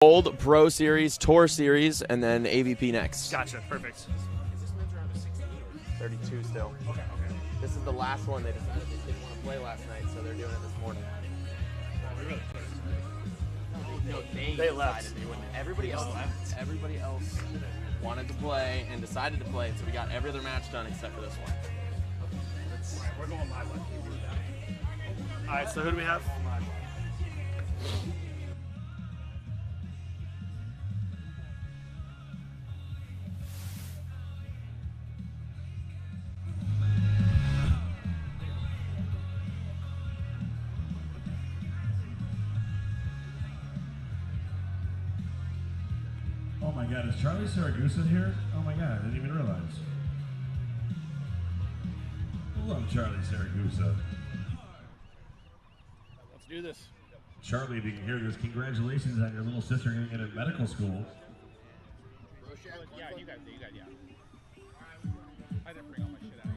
Gold, Pro Series, Tour Series, and then AVP next. Gotcha. Perfect. Is this men's round of 16 or 32 still? Okay. This is the last one. They decided they didn't want to play last night, so they're doing it this morning. No, they left. Decided they wouldn't. Everybody else left. Everybody else wanted to play and decided to play, so we got every other match done except for this one. We're going live. All right. So who do we have? Oh my God, is Charlie Saragusa here? Oh my God, I didn't even realize. Hello, Charlie Saragusa. Let's do this. Charlie, if you can hear this, congratulations on your little sister getting into medical school. Yeah, you guys, yeah. I didn't bring all my shit out.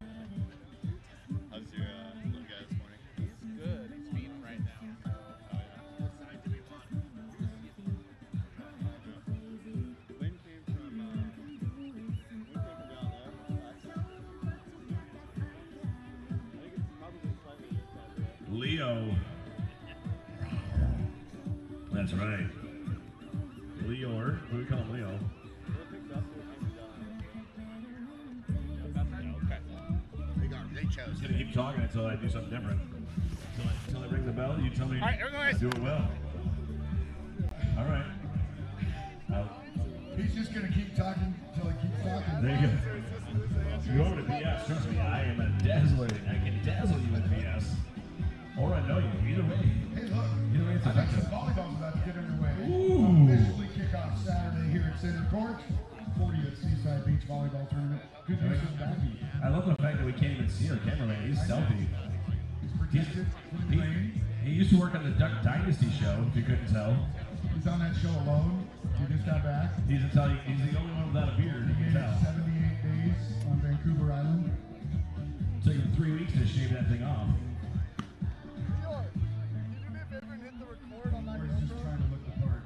How's your little guy this morning? He's good. He's feeding right now. Oh, yeah. What side do we want? Wind came from down there. I think it's probably slightly this side. Leo. That's right. Leo, or what do we call him, Leo? They chose. I'm gonna keep talking until I do something different. Until I ring the bell, you tell me. All right, everyone. Do it well. All right. He's just going to keep talking until he keeps talking. There you go. You over to BS. Trust me, I am a dazzler. I can dazzle you with BS. Or I know you. Either way. Hey, look. Either way, it's I think effective. some volleyball's about to get underway. Ooh. Officially kick off Saturday here at Center Court. 40th Seaside Beach Volleyball Tournament. Good news is back. I love the fact that we can't even see our cameraman. He's selfie. He's protected from the rain. He used to work on the Duck Dynasty show, if you couldn't tell. He's on that show alone. He just got back. He's the only one without a beard, you He can made tell. 78 days on Vancouver Island. Took him 3 weeks to shave that thing off. Or he's just trying to look the part.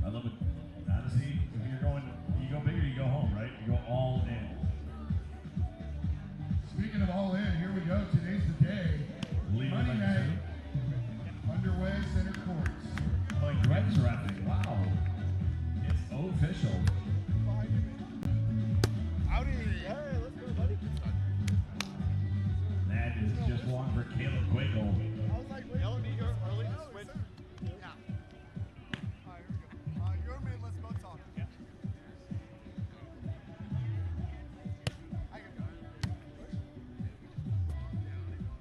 I love it. Honestly, if you go big or you go home, right? You go all in. Speaking of all in, here we go. Today's the day. Monday night. Underway, Center Courts. Oh, and Greg's rapping. Wow. It's official. Howdy. Hey, let's go, buddy. That is just one for Caleb Kwekel. I was like, yellow knee early to switch. Yeah. All right, here we go. You're mid, let's go talk. Yeah. I can go.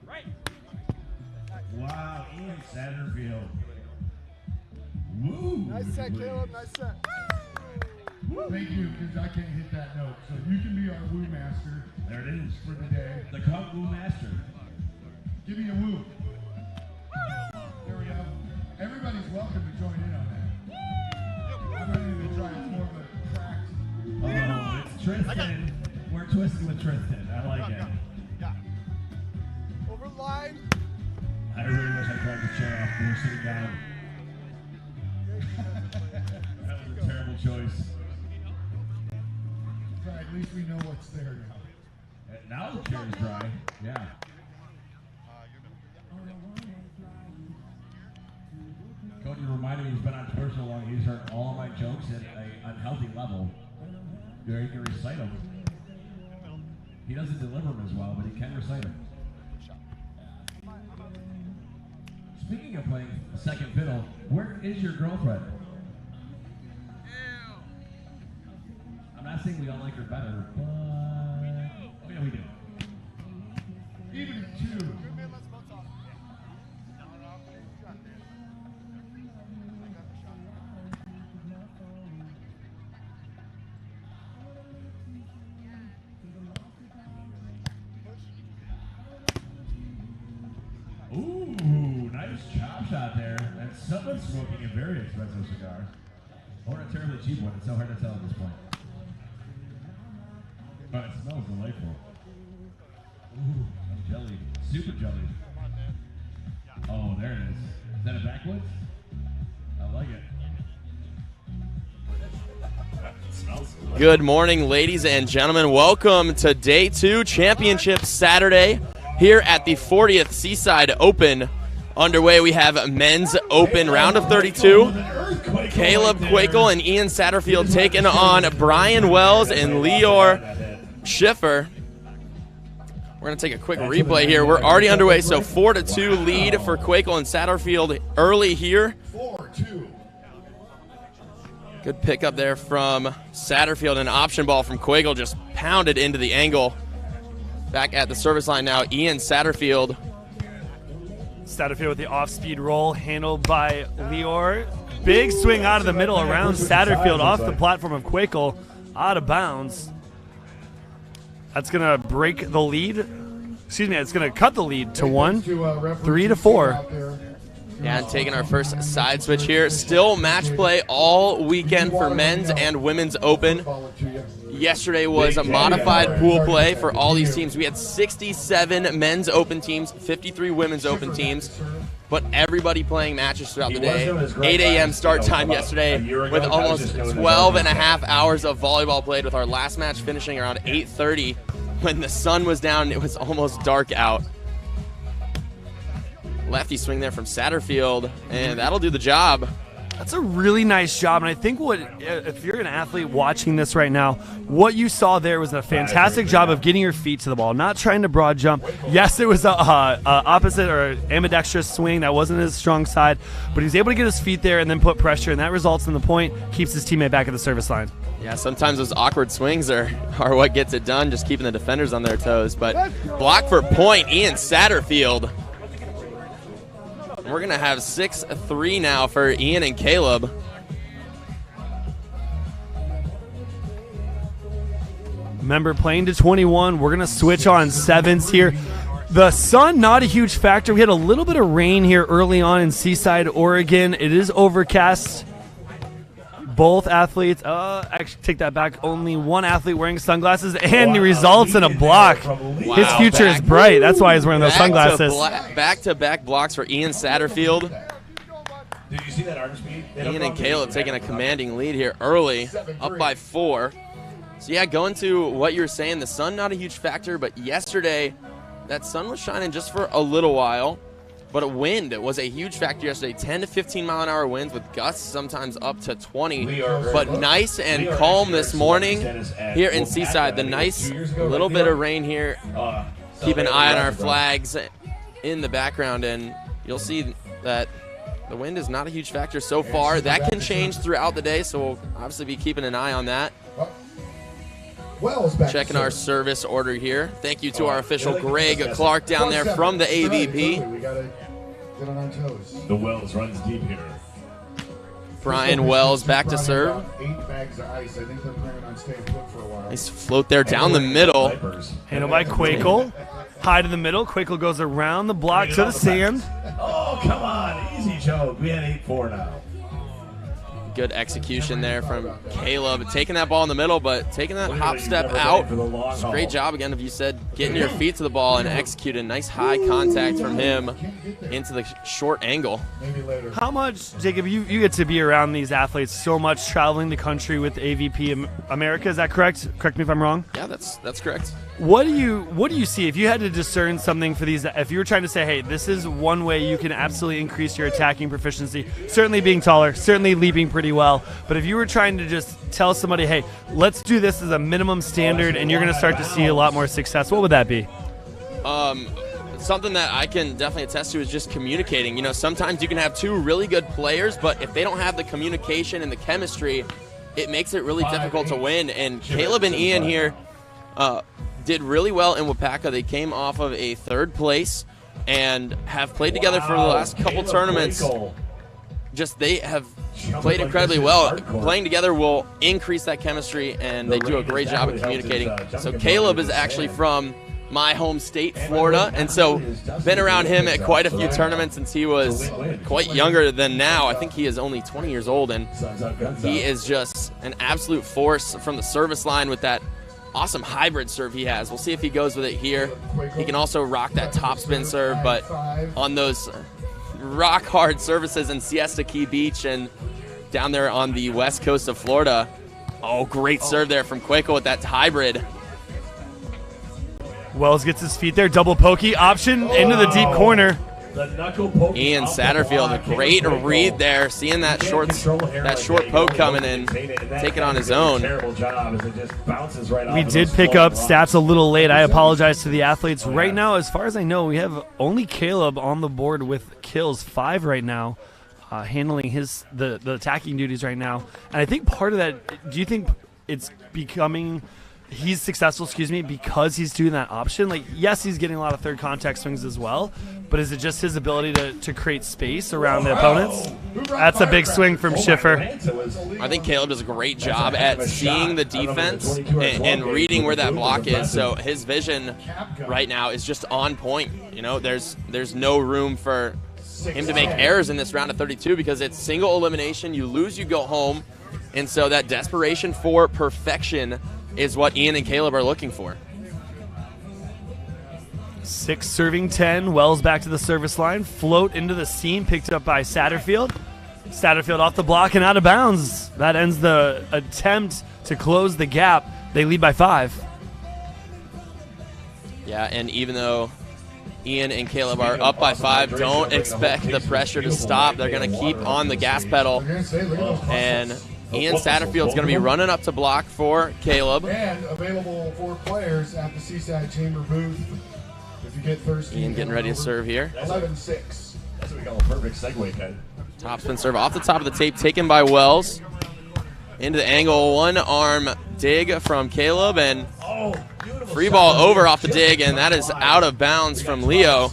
Right. Wow, Ian Satterfield. Woo! Nice set, Caleb. Nice set. Thank you, because I can't hit that note. So you can be our woo master There it is. for the day. The Kung Fu Master. Give me a woo. There we go. Everybody's welcome to join in on that. I'm ready to try. It's more of a cracked. Oh, it's Tristan. We're twisting with Tristan. I like it. Yeah. Over line. I really wish I tried to chair off. We were sitting down. That was a terrible choice. Right, at least we know what's there now. Now the chair is dry. Yeah. Cody reminded me he's been on Twitter so long, he's heard all of my jokes at an unhealthy level. You know, he can recite them. He doesn't deliver them as well, but he can recite them. Speaking of playing second fiddle, where is your girlfriend? I'm not saying we all like her better, but oh yeah, we do. Even at 2. Ooh, nice chop shot there. And someone's smoking a very expensive cigar. Or a terribly cheap one. It's so hard to tell at this point. But it smells delightful. Ooh, I'm jellied. Super jellied. Oh, there it is. Is that a backwoods? I like it. Good morning, ladies and gentlemen. Welcome to Day 2 Championship Saturday here at the 40th Seaside Open. Underway, we have Men's Open Round of 32. Caleb Kwekel and Ian Satterfield taking on Brian Wells and Lior Schiffer. We're going to take a quick replay here. We're already underway, so 4-2 lead for Kwekel and Satterfield early here. 4-2. Good pickup there from Satterfield. An option ball from Kwekel just pounded into the angle. Back at the service line now, Ian Satterfield. Satterfield with the off-speed roll handled by Lior. Big swing out of the middle around Satterfield off the platform of Kwekel, out of bounds. That's going to break the lead. Excuse me, it's going to cut the lead to 1, 3-4. Yeah, and taking our first side switch here. Still match play all weekend for men's and women's open. Yesterday was a modified pool play for all these teams. We had 67 men's open teams, 53 women's open teams, but everybody playing matches throughout the day. 8 a.m. start time yesterday with almost 12 and a half hours of volleyball played, with our last match finishing around 8:30 when the sun was down and it was almost dark out. Lefty swing there from Satterfield, and that'll do the job. That's a really nice job, and I think if you're an athlete watching this right now, what you saw there was a fantastic job of getting your feet to the ball, not trying to broad jump. Yes, it was a opposite or ambidextrous swing that wasn't his strong side, but he was able to get his feet there and then put pressure, and that results in the point, keeps his teammate back at the service line. Yeah, sometimes those awkward swings are what gets it done, just keeping the defenders on their toes. But block for point, Ian Satterfield. We're going to have 6-3 now for Ian and Caleb. Remember, playing to 21, we're going to switch on sevens here. The sun, not a huge factor. We had a little bit of rain here early on in Seaside, Oregon. It is overcast. Both athletes, actually take that back, only one athlete wearing sunglasses, and the results in a block. Wow. His future is bright. That's why he's wearing those sunglasses. Back-to-back blocks for Ian Satterfield. Did you see that arm speed? Ian and Caleb taking a commanding lead here early, up by 4. So yeah, going to what you were saying, the sun not a huge factor, but yesterday that sun was shining just for a little while. But a wind was a huge factor yesterday. 10 to 15 mile an hour winds with gusts sometimes up to 20. But nice and calm this morning here in Seaside. The nice little bit of rain here. Keep an eye on our flags in the background, and you'll see that the wind is not a huge factor so far. That can change throughout the day, so we'll obviously be keeping an eye on that. Checking our service order here. Thank you to our official Greg Clark down there from the AVP. The Wells runs deep here. Brian Wells back to serve. 8 bags of ice. I think they're planning on staying put for a while. Nice float there down the middle. Handled by Kwekel. High to the middle. Kwekel goes around the block to the sand. Oh, come on. Easy choke. We had 8-4 now. Good execution there from Caleb. Taking that ball in the middle, but taking that hop step out. Great job again, if you said, getting your feet to the ball and executing. Nice high contact from him into the short angle. How much, Jacob, you get to be around these athletes so much, traveling the country with AVP America, is that correct? Correct me if I'm wrong. Yeah, that's correct. What do you see if you had to discern something for these? If you were trying to say, hey, this is one way you can absolutely increase your attacking proficiency, certainly being taller, certainly leaping pretty well, but if you were trying to just tell somebody, hey, let's do this as a minimum standard and you're going to start to see a lot more success, what would that be? Something that I can definitely attest to is just communicating. You know, sometimes you can have two really good players, but if they don't have the communication and the chemistry, it makes it really difficult to win. And Caleb and Ian here did really well in Wapaka. They came off of a 3rd place and have played together for the last couple tournaments. Just they have played incredibly well. Playing together will increase that chemistry, and they do a great job of communicating. So Caleb is actually from my home state, Florida, and so been around him at quite a few tournaments since he was quite younger than now. I think he is only 20 years old, and he is just an absolute force from the service line with that awesome hybrid serve he has. We'll see if he goes with it here. He can also rock that topspin serve, but on those rock hard services in Siesta Key Beach and down there on the west coast of Florida, Oh, great serve there from Kwekel with that hybrid. Wells gets his feet there, double pokey option into the deep corner. The knuckle poke Ian off the Satterfield, block. a great Kwekel. read there, seeing that short Right poke there. coming in, take it on his own. Terrible job as it just bounces right We off of did those pick small up blocks. stats a little late. I apologize to the athletes. Right now, as far as I know, we have only Caleb on the board with kills, 5 right now, handling the attacking duties right now. And I think part of that, do you think it's becoming he's successful, because he's doing that option? Like, yes, he's getting a lot of third contact swings as well, but is it just his ability to create space around the opponents? That's a big swing from Schiffer. I think Caleb does a great job at seeing the defense and reading where that block is. So his vision right now is just on point. You know, there's no room for him to make errors in this round of 32 because it's single elimination. You lose, you go home. And so that desperation for perfection is what Ian and Caleb are looking for. 6 serving 10. Wells back to the service line. Float into the seam, picked up by Satterfield. Satterfield off the block and out of bounds. That ends the attempt to close the gap. They lead by 5. Yeah, and even though Ian and Caleb are up by 5, don't expect the pressure to stop. They're going to keep on the gas pedal. And Ian Satterfield's going to be running up to block for Caleb. And available for players at the Seaside Chamber booth if you get thirsty. Ian getting ready to serve here. 11-6. That's what we call a perfect segue, Ken. Topspin serve off the top of the tape, taken by Wells. Into the angle, one arm dig from Caleb, and free ball over off the dig, and that is out of bounds from Leo.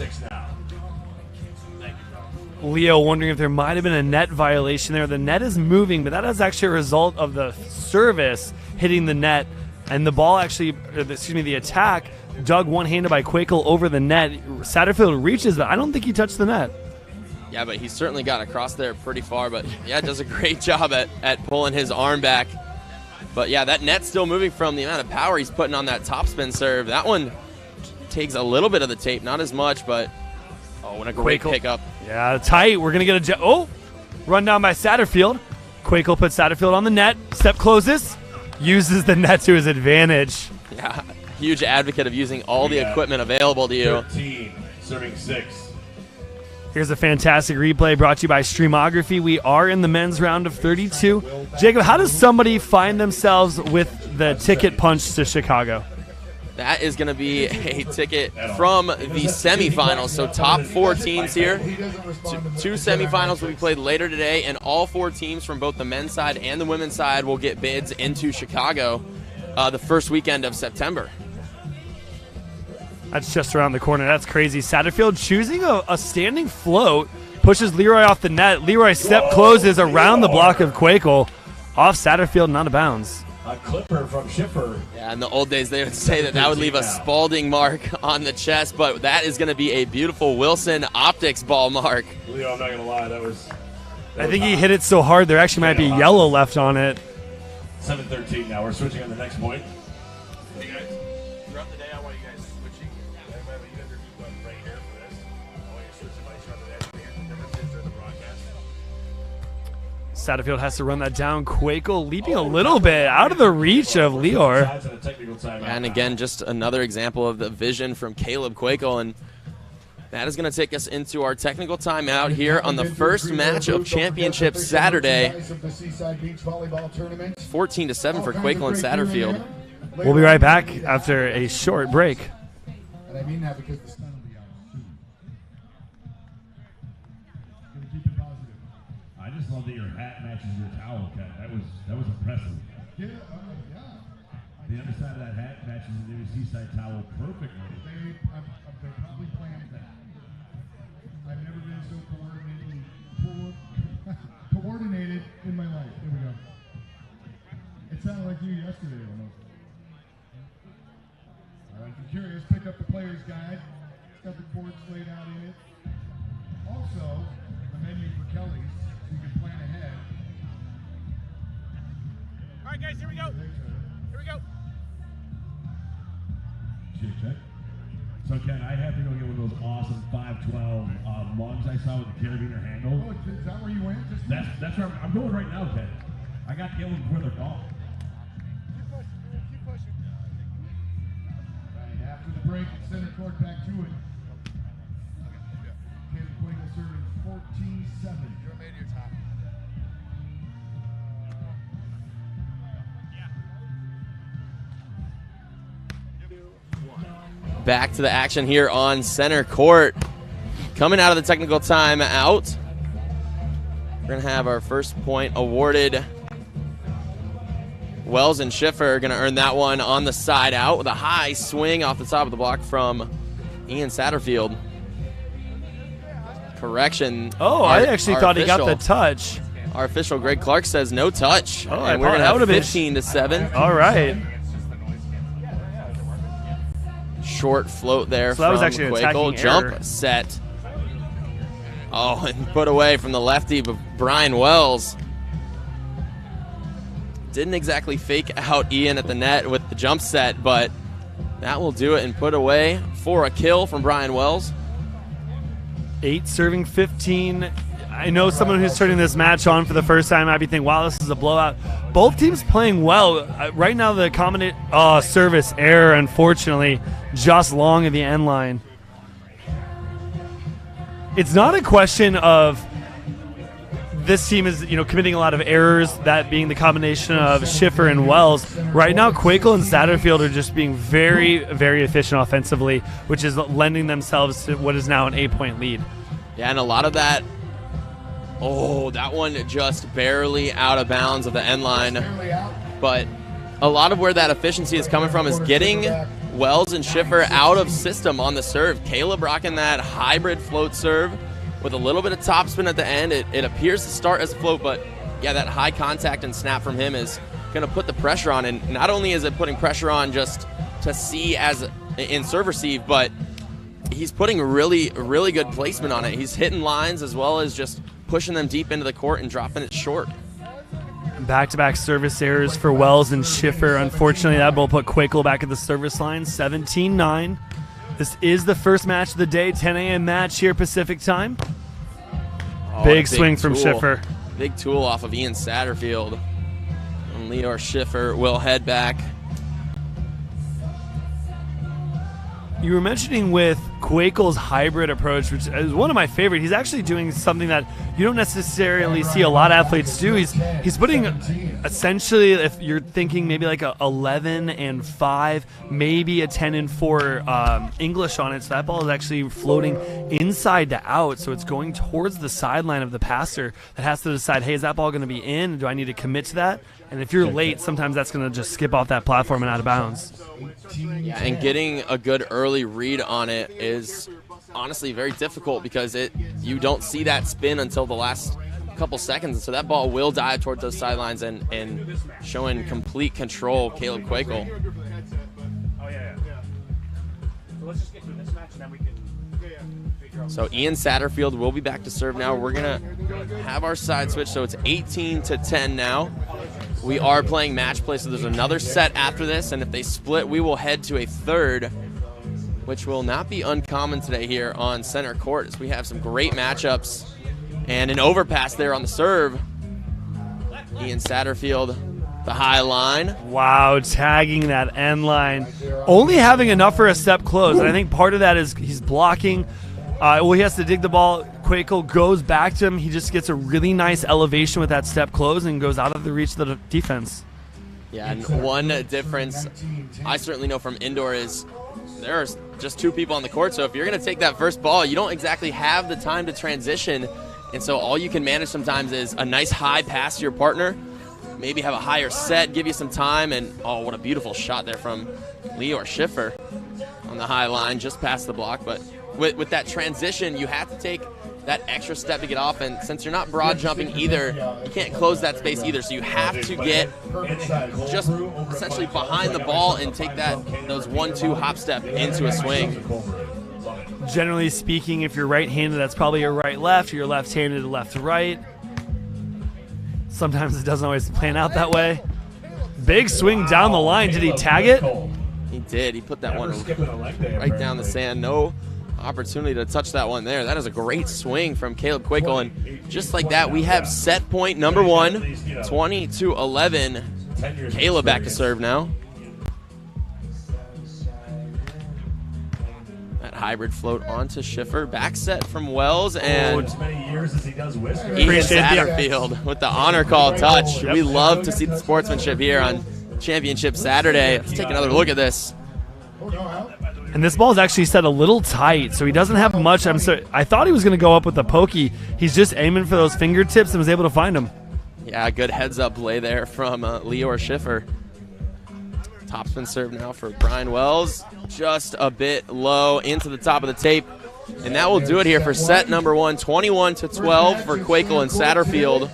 Leo wondering if there might have been a net violation there. The net is moving, but that is actually a result of the service hitting the net, and the ball actually, the attack dug one-handed by Kwekel over the net. Satterfield reaches, but I don't think he touched the net. Yeah, but he certainly got across there pretty far, but yeah, does a great job at pulling his arm back. But yeah, that net's still moving from the amount of power he's putting on that topspin serve. That one takes a little bit of the tape, not as much, but oh, and a great Kwekel. pickup. Yeah, tight. We're going to get run down by Satterfield. Kwekel puts Satterfield on the net. Step closes. Uses the net to his advantage. Yeah, huge advocate of using all the equipment available to you. 13, serving 6. Here's a fantastic replay brought to you by Streamography. We are in the men's round of 32. Jacob, how does somebody find themselves with the ticket punch to Chicago? That is going to be a ticket from the semifinals. So top 4 teams here. 2 semifinals will be played later today, and all 4 teams from both the men's side and the women's side will get bids into Chicago the first weekend of September. That's just around the corner. That's crazy. Satterfield choosing a standing float, pushes Leroy off the net. Leroy step closes around the block of Kwekel, off Satterfield and out of bounds. A clipper from Schiffer. Yeah, in the old days, they would say that would leave a Spalding mark on the chest, but that is going to be a beautiful Wilson Optics ball mark. Leo, I'm not going to lie, that was I think he hit it so hard there actually might be yellow left on it. 7:13 now. We're switching on the next point. Hey guys, throughout the day, I want you guys switching. You guys are right here for this. I want you to switch somebody throughout the day. Here's the differences during the broadcast. Satterfield has to run that down. Kwekel leaping a little bit out of the reach of Leor. And again, just another example of the vision from Caleb Kwekel, and that is going to take us into our technical timeout here on the first match of championship Saturday. 14-7 for Kwekel and Satterfield. We'll be right back after a short break. And I mean that because the sun will be out soon. Gonna keep it positive. I just love that your hat matches your towel, Ken. That was impressive. Yeah. The underside of that hat matches the new Seaside towel perfectly. They probably planned that. I've never been so coordinated in my life. Here we go. It sounded like you yesterday almost. All right, if you're curious, pick up the player's guide. It's got the courts laid out in it. Also, the menu for Kelly's, so you can plan ahead. All right, guys, here we go. Here we go. Check. So, Ken, I have to go get one of those awesome 512 mugs I saw with the carabiner handle. Oh, is that where you went? That's where I'm going right now, Ken. I got to get one before they're gone. break. Center court back to it. Caleb Kwekel serving 14-7. You're made your top. Back to the action here on center court. Coming out of the technical timeout, we're going to have our first point awarded. Wells and Schiffer are going to earn that one on the side out with a high swing off the top of the block from Ian Satterfield. Correction. Oh, I actually thought he got the touch. Our official Greg Clark says no touch. Oh, and we're going to have 15 to 7. All right. Short float there So that from was actually an Kwekel. attacking Jump error. set. Oh, and put away from the lefty, but Brian Wells didn't exactly fake out Ian at the net with the jump set, but that will do it and put away for a kill from Brian Wells. 8 serving 15. I know someone who's turning this match on for the first time might be thinking, wow, this is a blowout. Both teams playing well. Right now, the common service error, unfortunately, just long of the end line. It's not a question of this team is, committing a lot of errors, that being the combination of Schiffer and Wells. Right now, Kwekel and Satterfield are just being very, very efficient offensively, which is lending themselves to what is now an 8-point lead. Yeah, and a lot of that, that one just barely out of bounds of the end line. But a lot of where that efficiency is coming from is getting Wells and Schiffer out of system on the serve. Caleb rocking that hybrid float serve with a little bit of topspin at the end. It appears to start as a float, but yeah, that high contact and snap from him is going to put the pressure on. And not only is it putting pressure on just to see as in serve receive, but he's putting really, really good placement on it. He's hitting lines as well as just pushing them deep into the court and dropping it short. Back-to-back service errors for Wells and Schiffer. Unfortunately, that will put Kwekel back at the service line, 17-9. This is the first match of the day, 10 a.m. match here Pacific time. Big swing from Schiffer. Big tool off of Ian Satterfield. And Leor Schiffer will head back. You were mentioning with Kwekel's hybrid approach, which is one of my favorite. He's actually doing something that you don't necessarily see a lot of athletes do. He's putting essentially, if you're thinking maybe like a 11 and 5, maybe a 10 and 4 English on it. So that ball is actually floating inside to out. So it's going towards the sideline of the passer that has to decide, hey, is that ball going to be in? Do I need to commit to that? And if you're late, sometimes that's going to just skip off that platform and out of bounds. Yeah, and getting a good early read on it is honestly very difficult because you don't see that spin until the last couple seconds. And so that ball will dive towards those sidelines and showing complete control, Caleb Kwekel. Let's just get through this match and then we can figure out. So Ian Satterfield will be back to serve now. We're going to have our side switch, so it's 18-10 now. We are playing match play, so there's another set after this, and if they split, we will head to a third, which will not be uncommon today here on center court, as we have some great matchups. And an overpass there on the serve. Ian Satterfield, the high line. Wow, tagging that end line. Only having enough for a step close, and I think part of that is he's blocking. He has to dig the ball. Kwekel goes back to him. He just gets a really nice elevation with that step close and goes out of the reach of the defense. Yeah, and one difference I certainly know from indoor is there are just 2 people on the court, so if you're going to take that first ball, you don't exactly have the time to transition, and so all you can manage sometimes is a nice high pass to your partner, maybe have a higher set, give you some time, and oh, what a beautiful shot there from Leor Schiffer on the high line, just past the block, but with that transition, you have to take that extra step to get off, and since you're not broad jumping either, you can't close that space either, so you have to get just essentially behind the ball and take those 1-2 hop step into a swing. Generally speaking, if you're right-handed, that's probably your right-left, or you're left-handed, left-right. Sometimes it doesn't always plan out that way. Big swing down the line. Did he tag it? He did. He put that one right down the sand. No opportunity to touch that one there. That is a great swing from Caleb Kwekel, and just like that, we have set point number 1, 20-11. Caleb back to serve now. hybrid float onto Schiffer. Back set from Wells, and as many years as he does whiskers. Ian Appreciate the- Satterfield with the honor call touch. We love to see the sportsmanship here on Championship Saturday. Let's take another look at this. And this ball is actually set a little tight, so he doesn't have much. I thought he was going to go up with the pokey. He's just aiming for those fingertips and was able to find them. Yeah, good heads-up play there from Leor Schiffer. Topspin serve now for Brian Wells. Just a bit low into the top of the tape. And that will do it here for set number 1, 21-12 for Kwekel and Satterfield.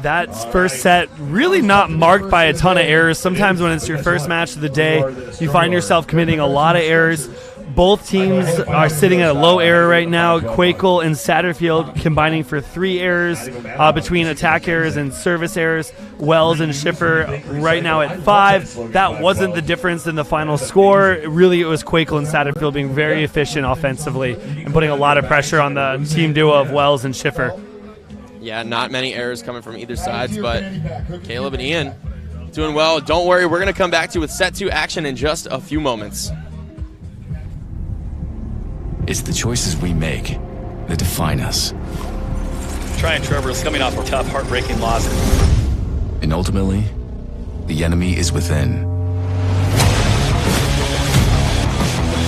That first set really not marked by a ton of errors. Sometimes when it's your first match of the day, you find yourself committing a lot of errors. Both teams are sitting at a low error right now. Kwekel and Satterfield combining for 3 errors between attack errors and service errors. Wells and Schiffer right now at 5. That wasn't the difference in the final score. Really, it was Kwekel and Satterfield being very efficient offensively and putting a lot of pressure on the team duo of Wells and Schiffer. Yeah, not many errors coming from either sides, but Caleb and Ian doing well. Don't worry, we're going to come back to you with set 2 action in just a few moments. It's the choices we make that define us. Tryon Trevor's coming off a tough, heartbreaking loss. And ultimately, the enemy is within.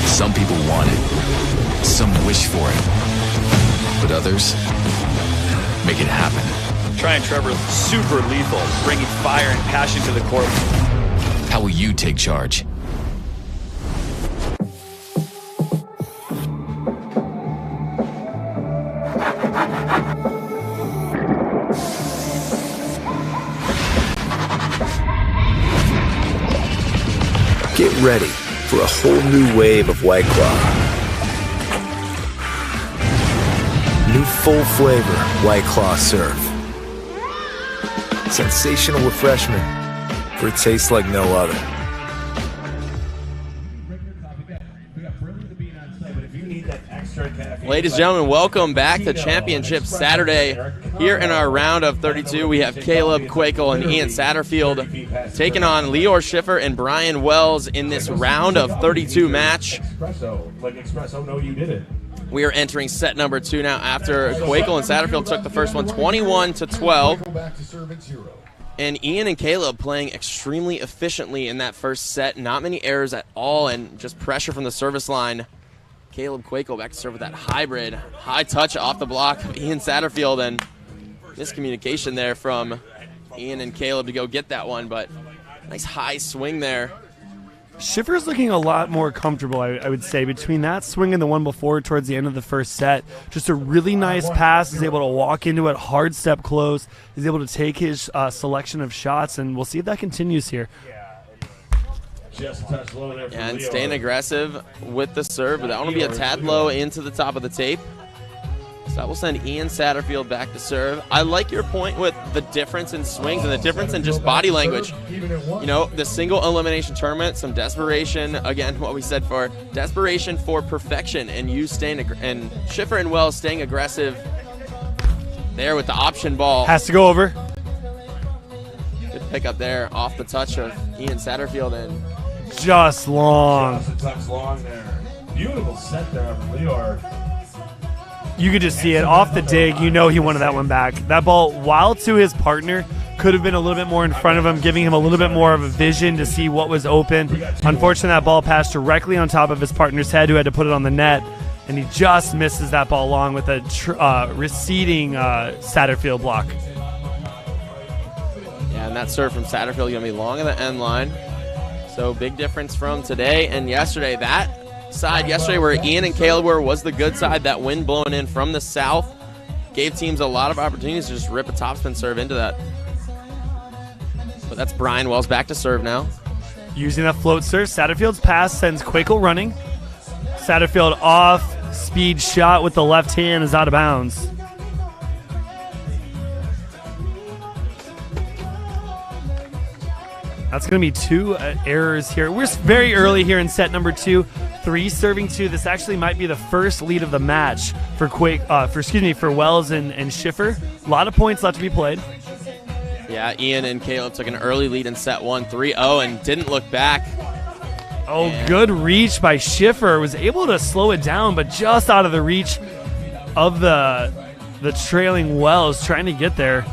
Some people want it, some wish for it, but others make it happen. Tryon Trevor's super lethal, bringing fire and passion to the court. How will you take charge? Get ready for a whole new wave of White Claw. New full flavor White Claw Surf. Sensational refreshment for a taste like no other. Ladies and gentlemen, welcome back to Championship Saturday. Here in our round of 32, we have Caleb Kwekel and Ian Satterfield taking on Leor Schiffer and Brian Wells in this round of 32 match. We are entering set number 2 now after Kwekel and Satterfield took the first one 21-12. And Ian and Caleb playing extremely efficiently in that first set. Not many errors at all and just pressure from the service line. Caleb Kwekel back to serve with that hybrid. High touch off the block of Ian Satterfield, and miscommunication there from Ian and Caleb to go get that one, but nice high swing there. Schiffer's looking a lot more comfortable, I would say, between that swing and the one before towards the end of the first set. Just a really nice pass. He's able to walk into it, hard step close. He's able to take his selection of shots, and we'll see if that continues here. Just a touch low there for And Leo. staying aggressive with the serve, but that one will be a tad low into the top of the tape. So that will send Ian Satterfield back to serve. I like your point with the difference in swings and the difference in just body language. You know, the single elimination tournament, some desperation, again, what we said for desperation for perfection, and you staying, and Schiffer and Wells staying aggressive there with the option ball. Has to go over. Good pickup there off the touch of Ian Satterfield, and Just long. Just a touch long there. Beautiful set there from Leor. You could just see it off the dig. You know he wanted that one back. That ball, while to his partner, could have been a little bit more in front of him, giving him a little bit more of a vision to see what was open. Unfortunately, that ball passed directly on top of his partner's head, who had to put it on the net, and he just misses that ball long with a receding Satterfield block. yeah, and that serve from Satterfield going to be long on the end line. So big difference from today and yesterday. That side yesterday where Ian and Caleb were was the good side. That wind blowing in from the south gave teams a lot of opportunities to just rip a topspin serve into that. But that's Brian Wells back to serve now. Using that float serve, Satterfield's pass sends Kwekel running. Satterfield off, speed shot with the left hand is out of bounds. That's going to be 2 errors here. We're very early here in set number 2. 3 serving 2. This actually might be the first lead of the match for for Wells and Schiffer. A lot of points left to be played. Yeah, Ian and Caleb took an early lead in set 1, 3-0, and didn't look back. Oh, good reach by Schiffer. Was able to slow it down, but just out of the reach of the trailing Wells, trying to get there.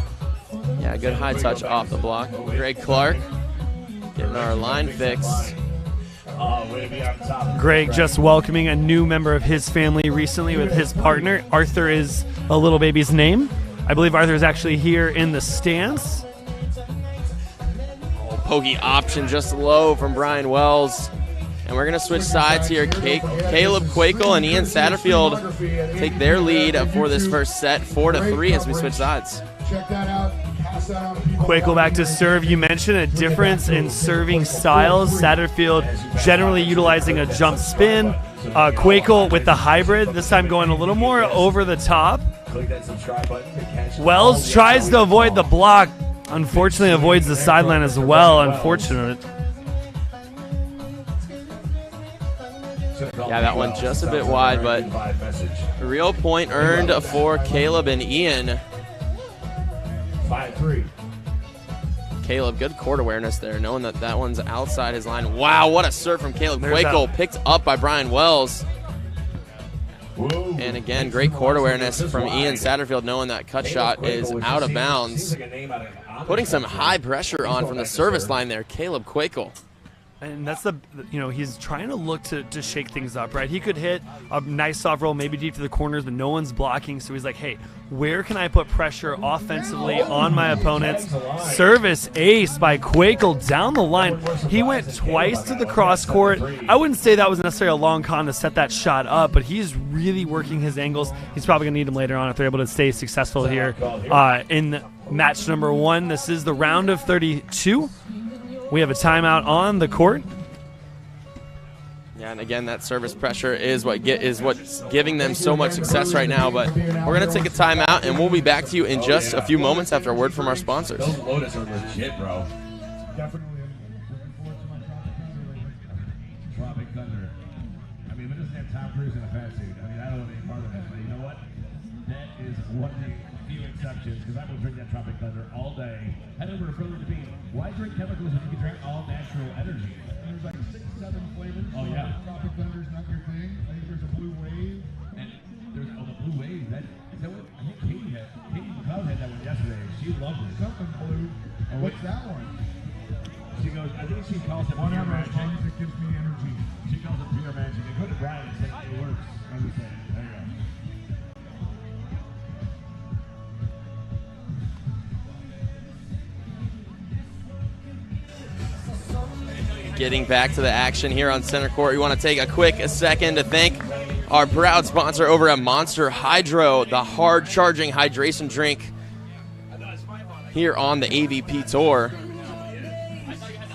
Yeah, good high touch off the block. Greg Clark getting our line fixed. Greg just welcoming a new member of his family recently with his partner. Arthur is a little baby's name. I believe Arthur is actually here in the stands. Pokey option just low from Brian Wells. And we're going to switch sides here. Caleb Kwekel and Ian Satterfield take their lead for this first set, 4-3 as we switch sides. Check that out. Pass that on to people. Kwekel back to serve. You mentioned a difference in serving styles. Satterfield generally utilizing a jump spin. Kwekel with the hybrid, this time going a little more over the top. Wells tries to avoid the block. Unfortunately, avoids the sideline as well. Unfortunate. Yeah, that one just a bit wide, but a real point earned for Caleb and Ian. 5-3. Caleb, good court awareness there, knowing that that one's outside his line. Wow, what a serve from Caleb. There's Kwekel that. picked up by Brian Wells. And again, great court awareness from Ian Satterfield, knowing that cut shot is out of bounds. Putting some high pressure on from the service line there, Caleb Kwekel. And that's he's trying to look to shake things up, right? He could hit a nice soft roll, maybe deep to the corners, but no one's blocking. So he's like, hey, where can I put pressure offensively on my opponents? Service ace by Kwekel down the line. He went twice to the cross court. I wouldn't say that was necessarily a long con to set that shot up, but he's really working his angles. He's probably going to need them later on if they're able to stay successful here in match number 1. This is the round of 32. We have a timeout on the court. Yeah, and again, that service pressure is what's giving them so much success right now. But we're going to take a timeout, and we'll be back to you in just a few moments after a word from our sponsors. Those lotus are legit, bro. Definitely looking forward to my Tropic Thunder. I mean, if it doesn't have Tom Cruise in a fat suit, I mean, I don't want any part of that. But you know what? That is one of the few exceptions, because I will drink that Tropic Thunder all day. Head over to Frozen to Bean. Why drink chemicals if you can drink all natural energy? There's like 6-7 flavors. Oh, yeah. Tropic Thunder's not your thing. I think there's a blue wave. And there's the Blue Wave. Is that what I think Katie had? Katie McLeod had that one yesterday. She loved it. Something blue. What's that one? She goes, I think she calls it pure Whatever, as magic. long as it gives me energy. She calls it pure magic. And go to Brian and say it works. I'm just saying. There you go. Getting back to the action here on center court, we want to take a quick second to thank our proud sponsor over at Monster Hydro, the hard-charging hydration drink here on the AVP Tour.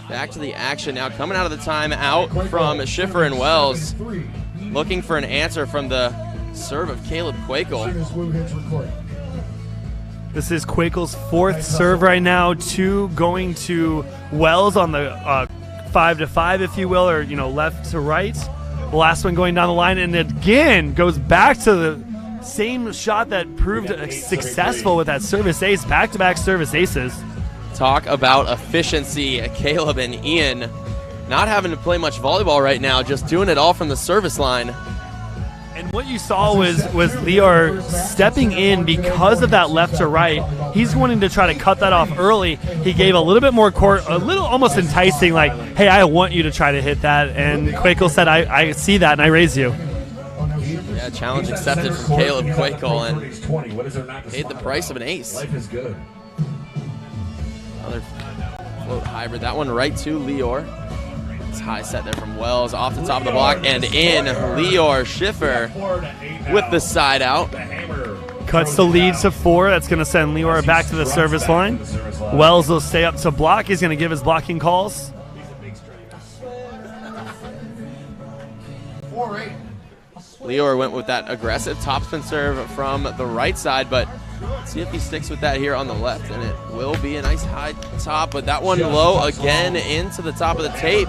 Back to the action now, coming out of the timeout from Schiffer and Wells, looking for an answer from the serve of Caleb Kwekel. This is Kwekel's 4th serve right now, 2 going to Wells on the 5-5, if you will, or left to right. The last one going down the line, and again goes back to the same shot that proved successful with that service ace. Back-to-back service aces. Talk about efficiency. Caleb and Ian not having to play much volleyball right now, just doing it all from the service line. And what you saw was Lior stepping in because of that left to right. He's wanting to try to cut that off early. He gave a little bit more court, a little almost enticing, like, hey, I want you to try to hit that. And Kwekel said, I see that, and I raise you. Yeah, challenge accepted from Caleb Kwekel, and paid the price of an ace. Life is good. Another float hybrid. That one right to Lior. High set there from Wells off the top of the block and in. Lior Schiffer with the side out. Cuts the lead to 4. That's going to send Lior back to the service line. Wells will stay up to block. He's going to give his blocking calls. 4-8. Lior went with that aggressive topspin serve from the right side, but see if he sticks with that here on the left, and it will be a nice high top, but that one low again into the top of the tape.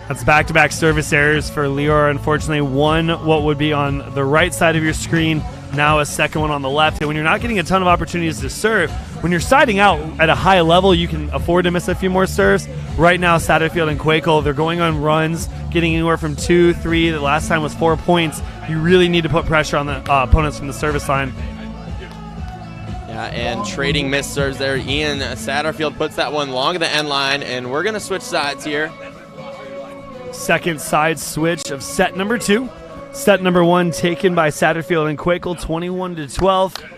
That's back-to-back service errors for Lior. Unfortunately, one what would be on the right side of your screen, Now a second one on the left. And when you're not getting a ton of opportunities to serve, when you're siding out at a high level, you can afford to miss a few more serves. Right now, Satterfield and Kwekel, they're going on runs, getting anywhere from 2, 3. The last time was 4 points. You really need to put pressure on the opponents from the service line. Yeah, and trading missed serves there. Ian Satterfield puts that one long at the end line, and we're going to switch sides here. Second side switch of set number 2. Set number 1 taken by Satterfield and Kwekel, 21-12.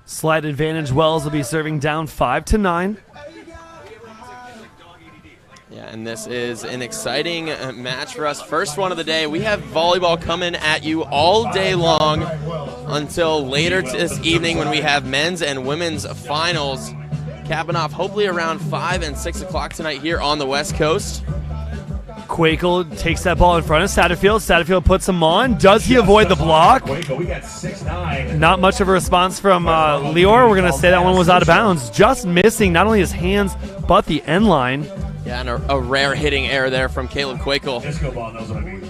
Slight advantage. Wells will be serving down 5-9. Yeah, and this is an exciting match for us. First one of the day. We have volleyball coming at you all day long until later this evening when we have men's and women's finals. Capping off hopefully around 5 and 6 o'clock tonight here on the West Coast. Kwekel takes that ball in front of Satterfield. Satterfield puts him on. Does he avoid the block? We got 6-9. Not much of a response from Lior. We're going to say that one was out of bounds. Just missing not only his hands, but the end line. Yeah, and a rare hitting error there from Caleb Kwekel. Disco ball knows what I mean.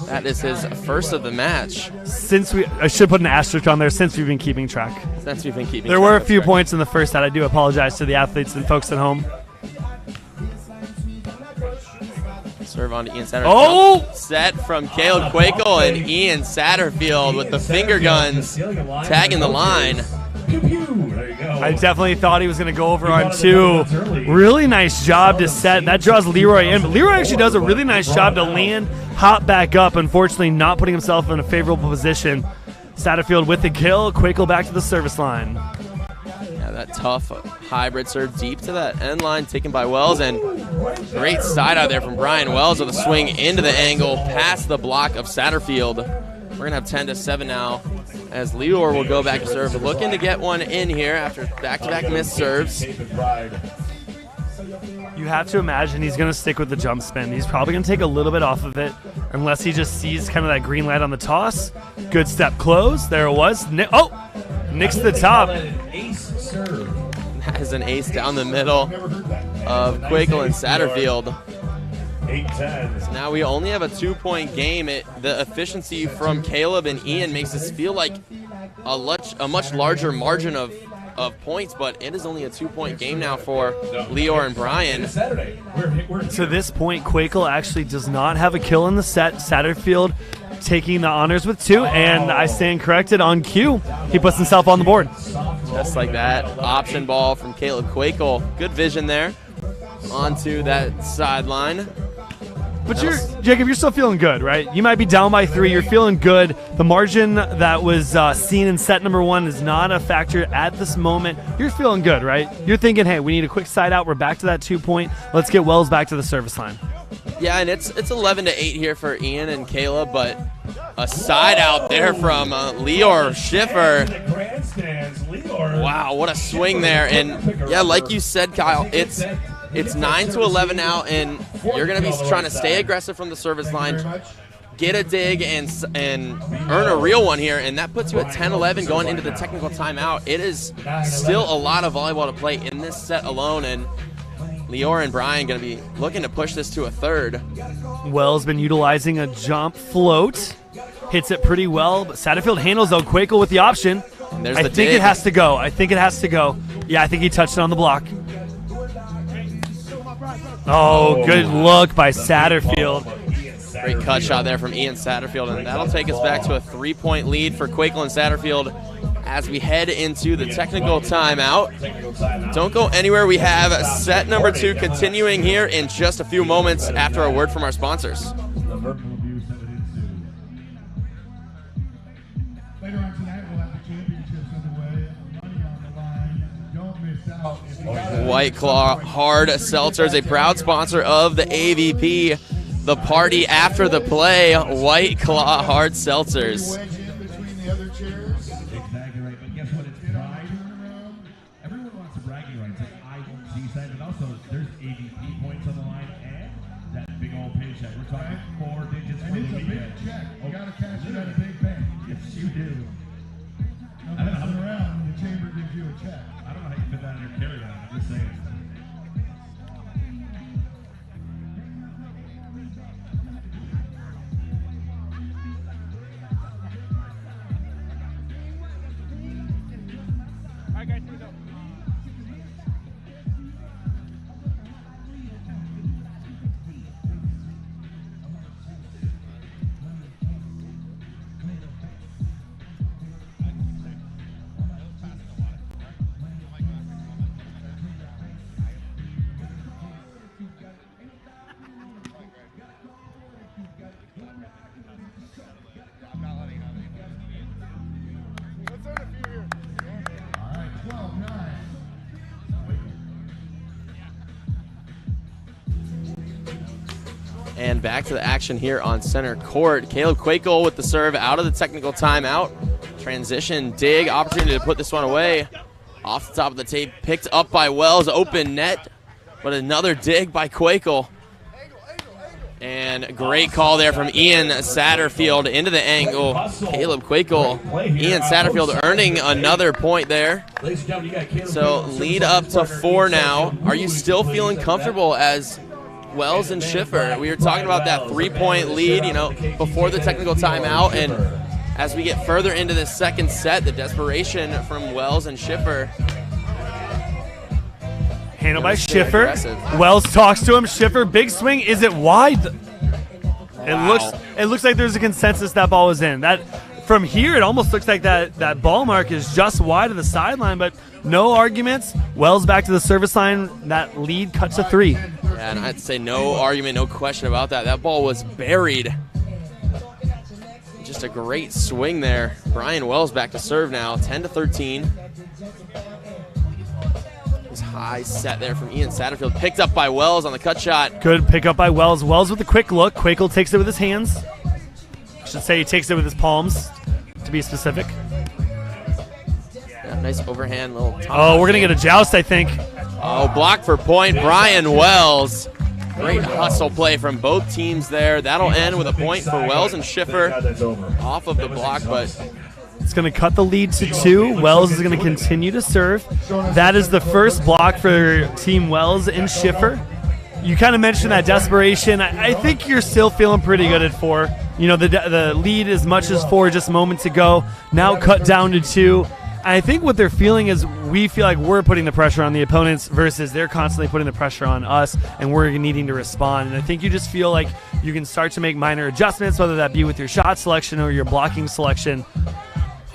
That is his first of the match. I should put an asterisk on there, since we've been keeping track. There were a few points in the first set. I do apologize to the athletes and folks at home. Serve on to Ian Satterfield. Oh! Set from Caleb Kwekel and Ian Satterfield with the finger guns tagging the line. I definitely thought he was going to go over on 2. Really nice job to set. That draws Leroy in. But Leroy actually does a really nice job to land, hop back up. Unfortunately, not putting himself in a favorable position. Satterfield with the kill. Kwekel back to the service line. Yeah, that tough hybrid serve deep to that end line taken by Wells. And great side out there from Brian Wells with a swing into the angle past the block of Satterfield. We're going to have 10-7 now, as Lior will go back to serve, looking to get one in here after back-to-back missed serves. You have to imagine he's going to stick with the jump spin. He's probably going to take a little bit off of it, unless he just sees kind of that green light on the toss. Good step close. There it was. Nicks the top. That is an ace down the middle of Kwekel and Satterfield. 8-10. So now we only have a 2-point game. The efficiency from Caleb and Ian makes us feel like a much larger margin of points, but it is only a 2-point game now for Lior and Brian. To this point, Kwekel actually does not have a kill in the set. Satterfield taking the honors with 2, and I stand corrected on cue. He puts himself on the board. Just like that, option ball from Caleb Kwekel. Good vision there onto that sideline. But Jacob, you're still feeling good, right? You might be down by 3. You're feeling good. The margin that was seen in set number 1 is not a factor at this moment. You're feeling good, right? You're thinking, hey, we need a quick side out. We're back to that 2-point. Let's get Wells back to the service line. Yeah, and it's 11-8 here for Ian and Caleb, but a side out there from Lior Schiffer. Wow, what a swing there. And yeah, like you said, Kyle, it's 9-11 now, and you're going to be trying to stay aggressive from the service line, get a dig, and earn a real one here, and that puts you at 10-11 going into the technical timeout. It is still a lot of volleyball to play in this set alone, and Lior and Brian going to be looking to push this to a third. Wells been utilizing a jump float. Hits it pretty well, but Satterfield handles though. Kwekel with the option. And I think it has to go. Yeah, I think he touched it on the block. Oh, good look by Satterfield. Great cut shot there from Ian Satterfield, and that'll take us back to a 3-point lead for Kwekel and Satterfield as we head into the technical timeout. Don't go anywhere. We have set number 2 continuing here in just a few moments after a word from our sponsors. Later on tonight, we'll have the championships underway. Money on the line. Don't miss out. White Claw Hard Seltzers, a proud sponsor of the AVP. The party after the play, White Claw Hard Seltzers. Between the other chairs. Exactly right, but guess what? It's pride. Everyone wants some bragging rights. I own Seaside, but also there's AVP points on the line and that big old paycheck. We're talking 4 digits for the It's a big weekend. check. You got to cash it at a big bank. Yes, you do. No messing around. The chamber gives you a check. I don't know how you fit that in your carry-on. I'm just saying. And back to the action here on center court. Caleb Kwekel with the serve out of the technical timeout. Transition dig, opportunity to put this one away. Off the top of the tape, picked up by Wells, open net, but another dig by Kwekel. And great call there from Ian Satterfield into the angle. Caleb Kwekel, Ian Satterfield earning another point there. So lead up to 4 now. Are you still feeling comfortable as Wells and Schiffer? We were talking about that 3-point lead, before the technical timeout, and as we get further into this second set, the desperation from Wells and Schiffer. Handled by Schiffer. Wells talks to him. Schiffer, big swing. Is it wide? Wow. It looks like there's a consensus that ball was in. That from here, it almost looks like that ball mark is just wide of the sideline, but no arguments. Wells back to the service line. That lead cuts to 3. Yeah, and I'd say no argument, no question about that. That ball was buried. Just a great swing there. Brian Wells back to serve now, 10-13. This high set there from Ian Satterfield, picked up by Wells on the cut shot. Good pick up by Wells. Wells with a quick look. Kwekel takes it with his hands. I should say he takes it with his palms, to be specific. Yeah, nice overhand little top. Oh, we're going to get a joust, I think. Oh, block for point, Brian Wells. Great hustle play from both teams there. That'll end with a point for Wells and Schiffer off of the block, but it's going to cut the lead to 2. Wells is going to continue to serve. That is the first block for Team Wells and Schiffer. You kind of mentioned that desperation. I think you're still feeling pretty good at 4. The lead as much as 4 just moments ago. Now cut down to 2. I think what they're feeling is we feel like we're putting the pressure on the opponents versus they're constantly putting the pressure on us and we're needing to respond. And I think you just feel like you can start to make minor adjustments, whether that be with your shot selection or your blocking selection.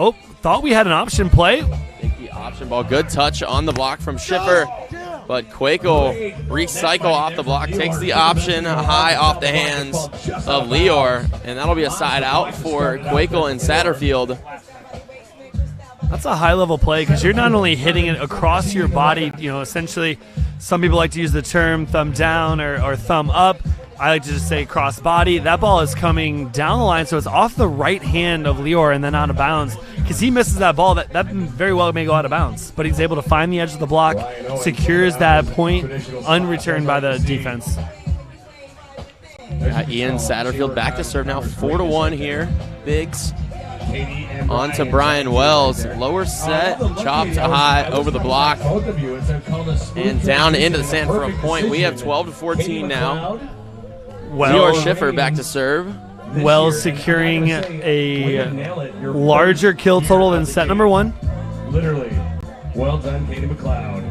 Oh, thought we had an option play. I think the option ball, good touch on the block from Schiffer, but Kwekel recycle off the block, takes the option high off the hands of Lior, and that'll be a side out for Kwekel and Satterfield. That's a high-level play because you're not only hitting it across your body, essentially some people like to use the term thumb down or thumb up. I like to just say cross body. That ball is coming down the line, so it's off the right hand of Lior and then out of bounds. Because he misses that ball, that very well may go out of bounds. But he's able to find the edge of the block, secures that point, unreturned by the defense. Ian Satterfield back to serve now, 4-1 here. Bigs. On to Brian Wells. Lower set, chopped high over the block. And down into the sand for a point. We have 12-14 now. Lior Schiffer back to serve. Wells securing a larger kill total than set number 1. Literally. Well done, Katie McLeod.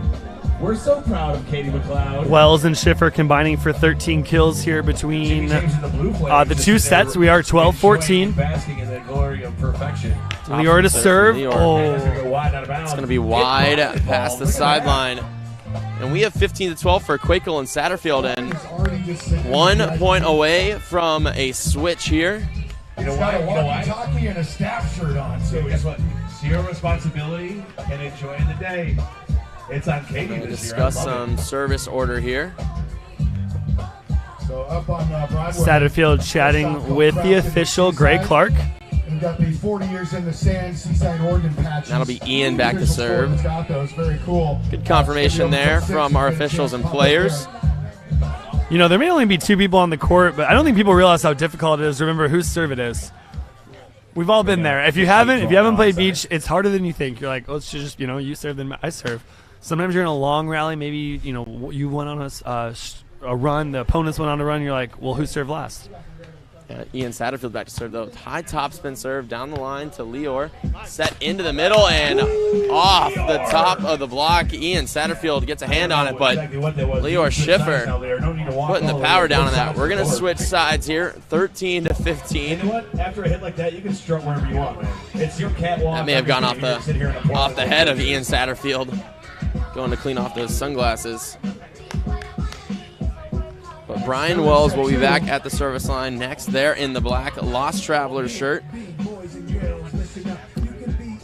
We're so proud of Katie McLeod. Wells and Schiffer combining for 13 kills here between the 2 sets. We are 12-14. Lior to serve. Oh, it's going to be wide past the sideline. And we have 15-12 for Kwekel and Satterfield, and 1 point away from a switch here. He's got a walkie-talkie and a staff shirt on. So guess what? It's your responsibility and enjoy the day. It's on Katie We're going to discuss some service order here. So up on Broadway. Satterfield chatting with the official, Greg Clark. We've got the 40 years in the sand Seaside Oregon patches. That'll be Ian back to serve. Got those. Very cool. Good confirmation there from our officials and players. There may only be 2 people on the court, but I don't think people realize how difficult it is to remember whose serve it is. We've all been there. If you haven't played beach, it's harder than you think. You're like, oh, it's just you serve, then I serve. Sometimes you're in a long rally. Maybe you went on a run. The opponents went on a run. You're like, well, who served last? Ian Satterfield back to serve, though. High top spin serve down the line to Lior. Set into the middle and off the top of the block. Ian Satterfield gets a hand on it, but Lior Schiffer putting the power down on that. We're going to switch sides here, 13-15. You know what? After a hit like that, you can strut wherever you want, man. It's your catwalk. That may have gone off the head of Ian Satterfield. Going to clean off those sunglasses. But Brian Wells will be back at the service line next there in the black Lost Traveler shirt.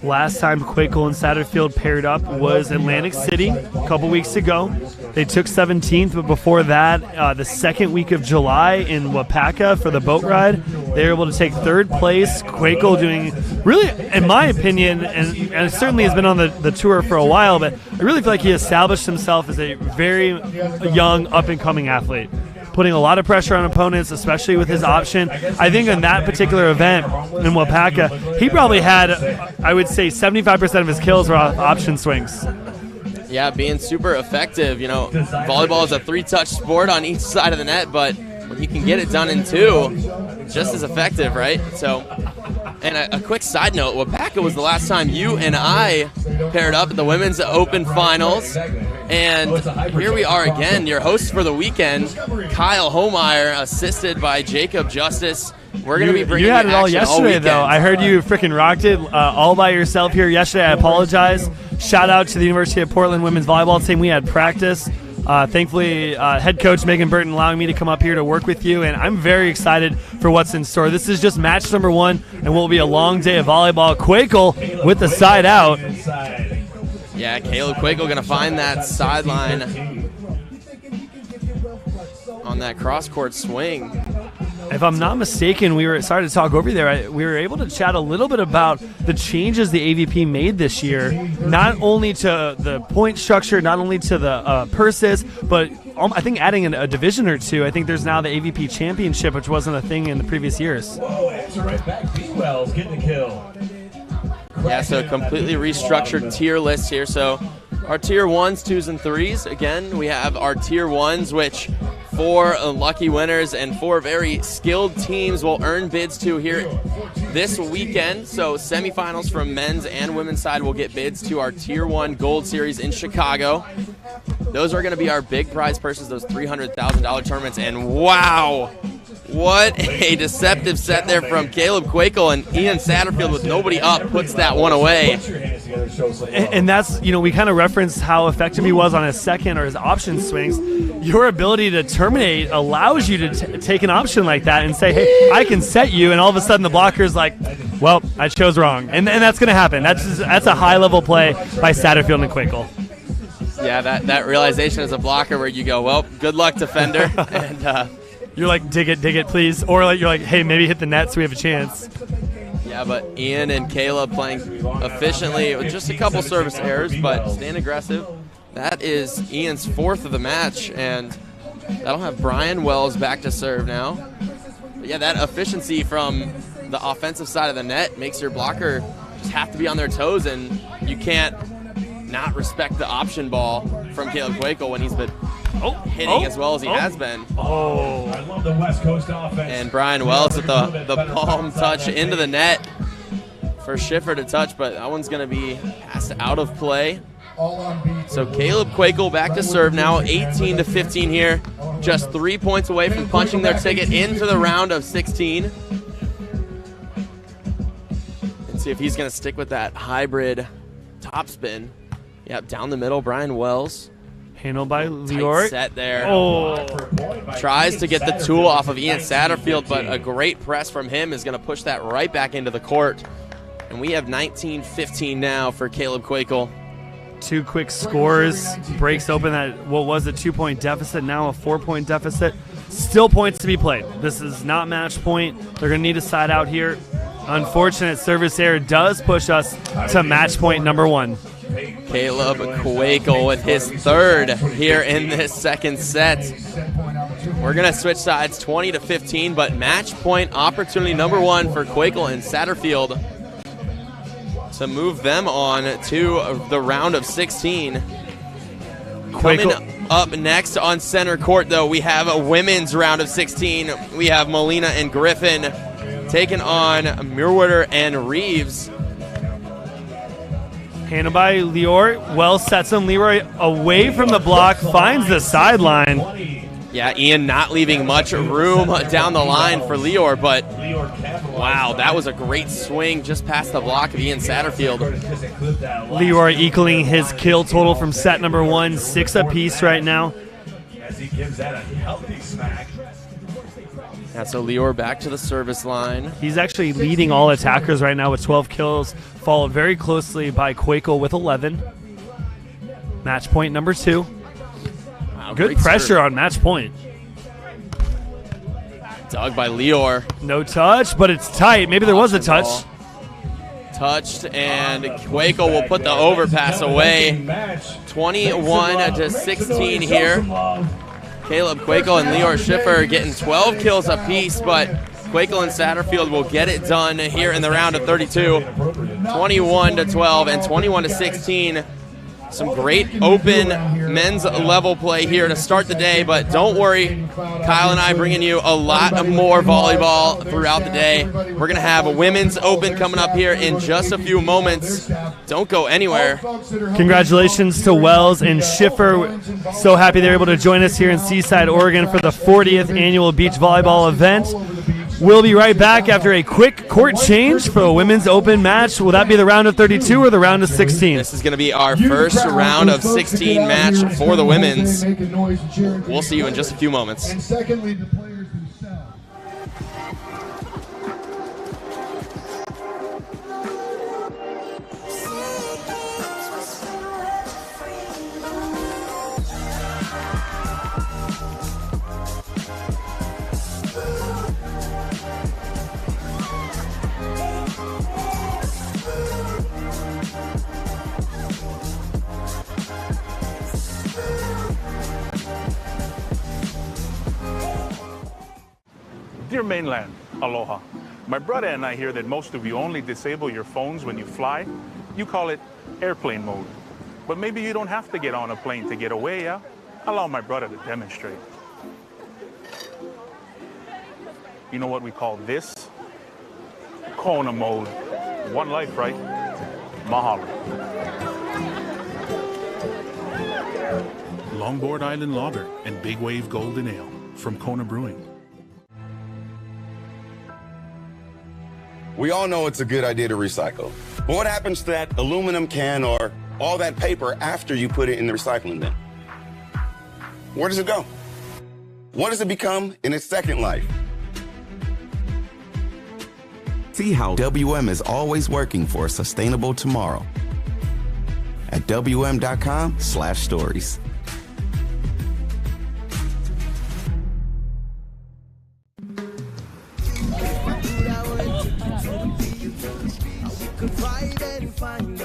Last time Kwekel and Satterfield paired up was Atlantic City a couple weeks ago. They took 17th, but before that, the second week of July in Wapaka for the boat ride, they were able to take third place. Kwekel doing really, in my opinion, and certainly has been on the tour for a while, but I really feel like he established himself as a very young, up-and-coming athlete, putting a lot of pressure on opponents, especially with his option. I think in that particular event in Wapaka, he probably had, I would say, 75% of his kills were off option swings. Yeah, being super effective. You know, volleyball is a 3-touch sport on each side of the net, but when you can get it done in 2, just as effective, right? So, and a quick side note, Wapaka was the last time you and I paired up at the Women's Open Finals. And here we are again, your hosts for the weekend, Kyle Homeyer, assisted by Jacob Justice. We're going to be bringing you had it all action yesterday, though. I heard you freaking rocked it all by yourself here yesterday. I apologize. Shout out to the University of Portland women's volleyball team. We had practice. Thankfully, head coach Megan Burton allowing me to come up here to work with you, and I'm very excited for what's in store. This is just match number 1, and will be a long day of volleyball. Kwekel with the side out. Yeah, Caleb Kwekel going to find that sideline on that cross-court swing. If I'm not mistaken, we were sorry to talk over you there. We were able to chat a little bit about the changes the AVP made this year, not only to the point structure, not only to the purses, but I think adding a division or 2. I think there's now the AVP Championship, which wasn't a thing in the previous years. Whoa, answer right back. B-Wells getting the kill. Yeah, so completely restructured tier list here. So our tier 1s, 2s, and 3s. Again, we have our tier 1s, which 4 lucky winners and 4 very skilled teams will earn bids to here this weekend. So semifinals from men's and women's side will get bids to our tier 1 gold series in Chicago. Those are going to be our big prize purses, those $300,000 tournaments. And wow, what a deceptive set there from Caleb Kwekel, and Ian Satterfield with nobody up puts that one away. And that's, we kind of referenced how effective he was on his second or his option swings. Your ability to terminate allows you to take an option like that and say, hey, I can set you, and all of a sudden the blocker's like, well, I chose wrong. And that's going to happen. That's a high-level play by Satterfield and Kwekel. Yeah, that realization as a blocker where you go, well, good luck, defender. And you're like, dig it, please. Or you're like, hey, maybe hit the net so we have a chance. Yeah, but Ian and Caleb playing efficiently with just a couple service errors, but staying aggressive. That is Ian's 4th of the match, and that'll have Brian Wells back to serve now. But yeah, that efficiency from the offensive side of the net makes your blocker just have to be on their toes, and you can't not respect the option ball from Caleb Kwekel when he's been hitting as well as he has been. Oh, I love the West Coast offense. And Brian Wells with the palm touch into the net for Schiffer to touch, but that one's going to be passed out of play. So Caleb Kwekel back to serve now, 18-15 here, just 3 points away from punching their ticket into the round of 16. And see if he's going to stick with that hybrid topspin. Yep, down the middle, Brian Wells. Handled by Lior. Set there. Oh. Tries to get the tool off of Ian Satterfield, but a great press from him is going to push that right back into the court. And we have 19-15 now for Caleb Kwekel. 2 quick scores. Breaks open that, what was a 2-point deficit, now a 4-point deficit. Still points to be played. This is not match point. They're going to need a side out here. Unfortunate service error does push us to match point number 1. Caleb Kwekel with his 3rd here in this second set. We're going to switch sides 20-15, but match point opportunity number 1 for Kwekel and Satterfield to move them on to the round of 16. Coming up next on center court, though, we have a women's round of 16. We have Molina and Griffin taking on Murwater and Reeves. Handled by Lior. Wells sets him. Leroy away from the block, finds the sideline. Yeah, Ian not leaving much room down the line for Lior, but wow, that was a great swing just past the block of Ian Satterfield. Lior equaling his kill total from set number 1, 6 apiece right now. As he gives that a healthy smack. Yeah, so Lior back to the service line. He's actually leading all attackers right now with 12 kills, followed very closely by Kwekel with 11. Match point number 2. Wow, Good great pressure serve. on match point. Dug by Lior. No touch, but it's tight. Maybe there was a touch. Ball. Touched, and Kwekel will put the overpass away. 21-16 here. Caleb Kwekel and Lior Schiffer getting 12 kills apiece, but Kwekel and Satterfield will get it done here in the round of 32. 21-12 and 21-16. Some great open men's level play here to start the day, but don't worry, Kyle and I bringing you a lot more volleyball throughout the day. We're going to have a women's open coming up here in just a few moments. Don't go anywhere. Congratulations to Wells and Schiffer. So happy they're able to join us here in Seaside, Oregon for the 40th annual beach volleyball event. We'll be right back after a quick court change for a women's open match. Will that be the round of 32 or the round of 16? This is going to be our first round of 16 match for the women's. We'll see you in just a few moments. And secondly, the players themselves. Dear mainland, aloha. My brother and I hear that most of you only disable your phones when you fly. You call it airplane mode. But maybe you don't have to get on a plane to get away, yeah? Allow my brother to demonstrate. You know what we call this? Kona mode. One life, right? Mahalo. Longboard Island Lager and Big Wave Golden Ale from Kona Brewing. We all know it's a good idea to recycle. But what happens to that aluminum can or all that paper after you put it in the recycling bin? Where does it go? What does it become in its second life? See how WM is always working for a sustainable tomorrow at WM.com/stories. Find